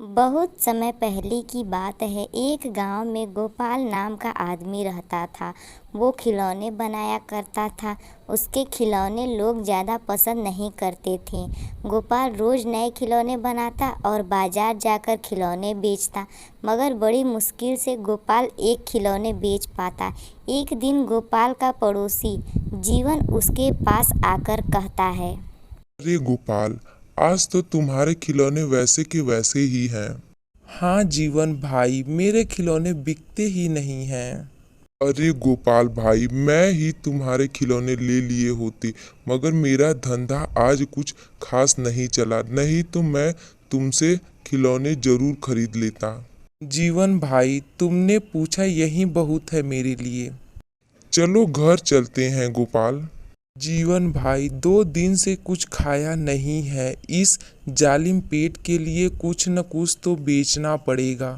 बहुत समय पहले की बात है। एक गांव में गोपाल नाम का आदमी रहता था। वो खिलौने बनाया करता था। उसके खिलौने लोग ज़्यादा पसंद नहीं करते थे। गोपाल रोज़ नए खिलौने बनाता और बाजार जाकर खिलौने बेचता, मगर बड़ी मुश्किल से गोपाल एक खिलौने बेच पाता। एक दिन गोपाल का पड़ोसी जीवन उसके पास आकर कहता है। अरे गोपाल, आज तो तुम्हारे खिलौने वैसे के वैसे ही हैं। हाँ जीवन भाई, मेरे खिलौने बिकते ही नहीं हैं। अरे गोपाल भाई, मैं ही तुम्हारे खिलौने ले लिए होते, मगर मेरा धंधा आज कुछ खास नहीं चला, नहीं तो मैं तुमसे खिलौने जरूर खरीद लेता। जीवन भाई, तुमने पूछा यही बहुत है मेरे लिए। चलो घर चलते हैं गोपाल। जीवन भाई, 2 दिन से कुछ खाया नहीं है। इस जालिम पेट के लिए कुछ न कुछ तो बेचना पड़ेगा।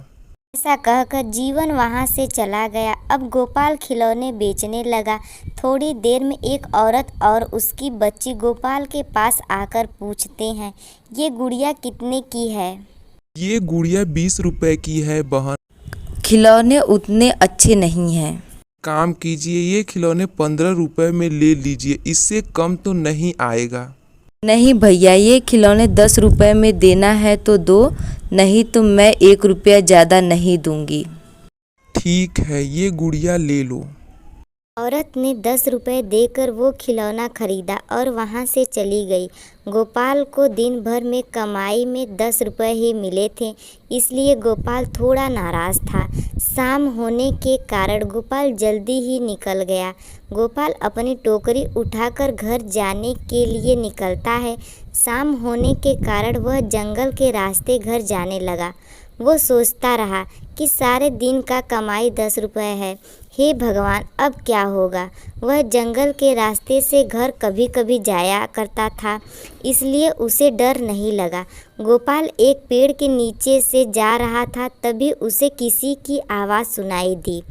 ऐसा कहकर जीवन वहां से चला गया। अब गोपाल खिलौने बेचने लगा। थोड़ी देर में एक औरत और उसकी बच्ची गोपाल के पास आकर पूछते हैं, ये गुड़िया कितने की है? ये गुड़िया 20 रुपए की है बहन। खिलौने उतने अच्छे नहीं हैं। काम कीजिए, ये खिलौने 15 रुपए में ले लीजिए, इससे कम तो नहीं आएगा। नहीं भैया, ये खिलौने 10 रुपए में देना है तो दो, नहीं तो मैं 1 रुपया ज़्यादा नहीं दूंगी। ठीक है, ये गुड़िया ले लो। औरत ने 10 रुपए देकर वो खिलौना खरीदा और वहां से चली गई। गोपाल को दिन भर में कमाई में 10 रुपए ही मिले थे, इसलिए गोपाल थोड़ा नाराज था। शाम होने के कारण गोपाल जल्दी ही निकल गया। गोपाल अपनी टोकरी उठाकर घर जाने के लिए निकलता है। शाम होने के कारण वह जंगल के रास्ते घर जाने लगा। वो सोचता रहा कि सारे दिन का कमाई 10 रुपए है। हे भगवान, अब क्या होगा? वह जंगल के रास्ते से घर कभी कभी जाया करता था, इसलिए उसे डर नहीं लगा। गोपाल एक पेड़ के नीचे से जा रहा था, तभी उसे किसी की आवाज़ सुनाई दी।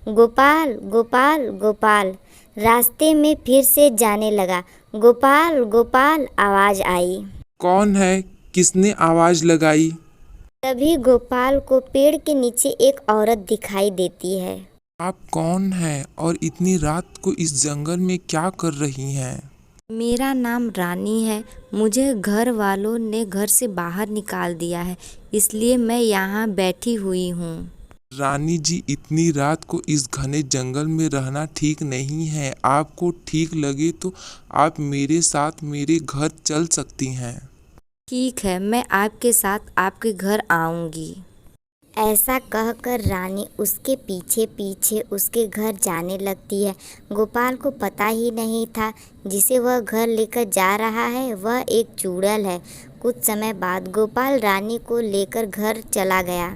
गोपाल गोपाल गोपाल। रास्ते में फिर से जाने लगा। गोपाल गोपाल आवाज़ आई। कौन है? किसने आवाज लगाई? तभी गोपाल को पेड़ के नीचे एक औरत दिखाई देती है। आप कौन हैं और इतनी रात को इस जंगल में क्या कर रही हैं? मेरा नाम रानी है। मुझे घर वालों ने घर से बाहर निकाल दिया है, इसलिए मैं यहाँ बैठी हुई हूँ। रानी जी, इतनी रात को इस घने जंगल में रहना ठीक नहीं है। आपको ठीक लगे तो आप मेरे साथ मेरे घर चल सकती हैं। ठीक है, मैं आपके साथ आपके घर आऊँगी। ऐसा कहकर रानी उसके पीछे पीछे उसके घर जाने लगती है। गोपाल को पता ही नहीं था जिसे वह घर लेकर जा रहा है वह एक चुड़ैल है। कुछ समय बाद गोपाल रानी को लेकर घर चला गया।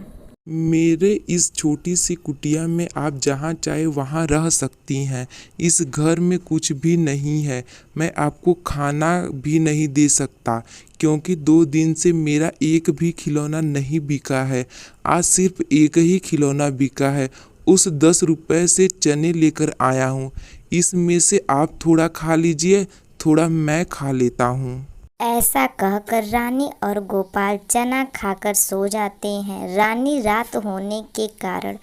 मेरे इस छोटी सी कुटिया में आप जहाँ चाहे वहाँ रह सकती हैं। इस घर में कुछ भी नहीं है। मैं आपको खाना भी नहीं दे सकता, क्योंकि 2 दिन से मेरा एक भी खिलौना नहीं बिका है। आज सिर्फ एक ही खिलौना बिका है। उस 10 रुपए से चने लेकर आया हूँ। इसमें से आप थोड़ा खा लीजिए, थोड़ा मैं खा लेता हूँ। ऐसा कहकर रानी और गोपाल चना खाकर सो जाते हैं। रानी रात होने के कारण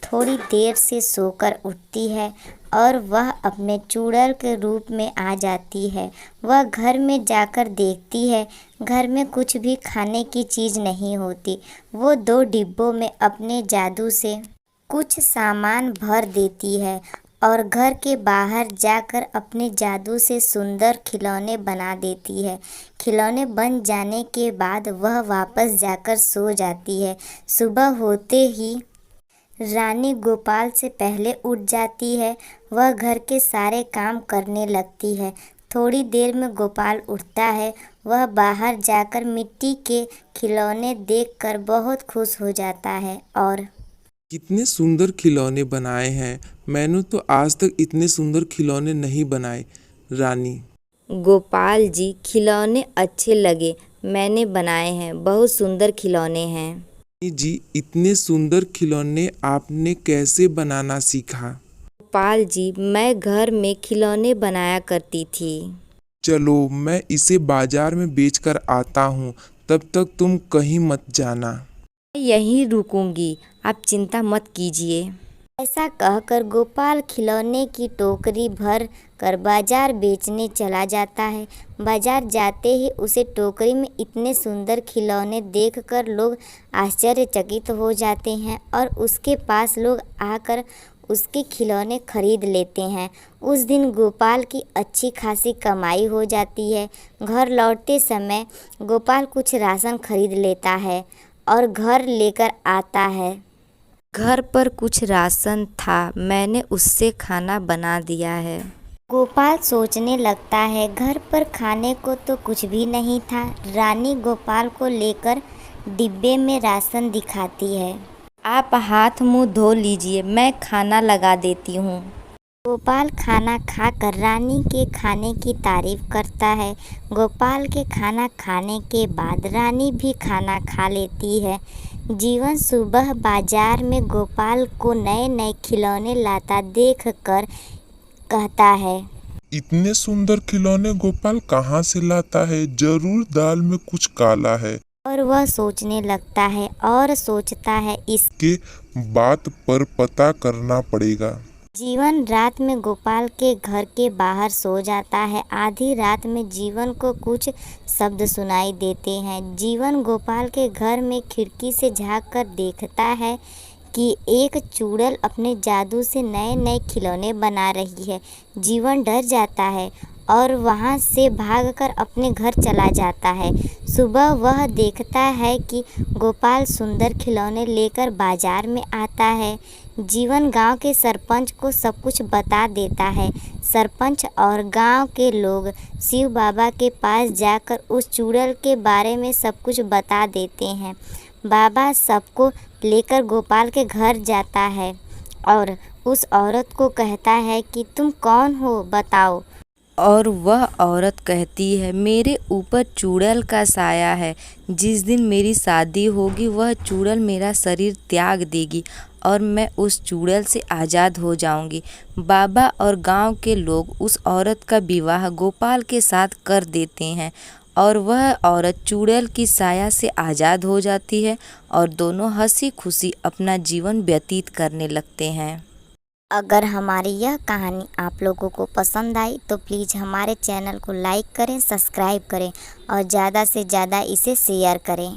थोड़ी देर से सोकर उठती है और वह अपने चुड़ैल के रूप में आ जाती है। वह घर में जाकर देखती है, घर में कुछ भी खाने की चीज़ नहीं होती। वो 2 डिब्बों में अपने जादू से कुछ सामान भर देती है और घर के बाहर जाकर अपने जादू से सुंदर खिलौने बना देती है। खिलौने बन जाने के बाद वह वापस जाकर सो जाती है। सुबह होते ही रानी गोपाल से पहले उठ जाती है। वह घर के सारे काम करने लगती है। थोड़ी देर में गोपाल उठता है। वह बाहर जाकर मिट्टी के खिलौने देखकर बहुत खुश हो जाता है और कितने सुंदर खिलौने बनाए हैं। मैंने तो आज तक इतने सुंदर खिलौने नहीं बनाए। रानी गोपाल जी, खिलौने अच्छे लगे, मैंने बनाए हैं, बहुत सुंदर खिलौने हैं। जी, इतने सुंदर खिलौने आपने कैसे बनाना सीखा? गोपाल जी, मैं घर में खिलौने बनाया करती थी। चलो, मैं इसे बाजार में बेचकर आता हूँ, तब तक तुम कहीं मत जाना। मैं यहीं रुकूंगी, आप चिंता मत कीजिए। ऐसा कहकर गोपाल खिलौने की टोकरी भर कर बाजार बेचने चला जाता है। बाजार जाते ही उसे टोकरी में इतने सुंदर खिलौने देखकर लोग आश्चर्यचकित हो जाते हैं और उसके पास लोग आकर उसके खिलौने खरीद लेते हैं। उस दिन गोपाल की अच्छी खासी कमाई हो जाती है। घर लौटते समय गोपाल कुछ राशन खरीद लेता है और घर लेकर आता है। घर पर कुछ राशन था, मैंने उससे खाना बना दिया है। गोपाल सोचने लगता है, घर पर खाने को तो कुछ भी नहीं था। रानी गोपाल को लेकर डिब्बे में राशन दिखाती है। आप हाथ मुंह धो लीजिए, मैं खाना लगा देती हूँ। गोपाल खाना खाकर रानी के खाने की तारीफ करता है। गोपाल के खाना खाने के बाद रानी भी खाना खा लेती है। जीवन सुबह बाजार में गोपाल को नए नए खिलौने लाता देखकर कहता है, इतने सुंदर खिलौने गोपाल कहाँ से लाता है? जरूर दाल में कुछ काला है। और वह सोचने लगता है और सोचता है के बात पर पता करना पड़ेगा। जीवन रात में गोपाल के घर के बाहर सो जाता है। आधी रात में जीवन को कुछ शब्द सुनाई देते हैं। जीवन गोपाल के घर में खिड़की से झांक कर देखता है कि एक चुड़ैल अपने जादू से नए नए खिलौने बना रही है। जीवन डर जाता है और वहां से भागकर अपने घर चला जाता है। सुबह वह देखता है कि गोपाल सुंदर खिलौने लेकर बाजार में आता है। जीवन गांव के सरपंच को सब कुछ बता देता है। सरपंच और गांव के लोग शिव बाबा के पास जाकर उस चुड़ैल के बारे में सब कुछ बता देते हैं। बाबा सबको लेकर गोपाल के घर जाता है और उस औरत को कहता है कि तुम कौन हो, बताओ। और वह औरत कहती है, मेरे ऊपर चुड़ैल का साया है। जिस दिन मेरी शादी होगी वह चुड़ैल मेरा शरीर त्याग देगी और मैं उस चुड़ैल से आज़ाद हो जाऊंगी। बाबा और गांव के लोग उस औरत का विवाह गोपाल के साथ कर देते हैं और वह औरत चुड़ैल की साया से आज़ाद हो जाती है और दोनों हंसी खुशी अपना जीवन व्यतीत करने लगते हैं। अगर हमारी यह कहानी आप लोगों को पसंद आई तो प्लीज़ हमारे चैनल को लाइक करें, सब्सक्राइब करें और ज़्यादा से ज़्यादा इसे शेयर करें।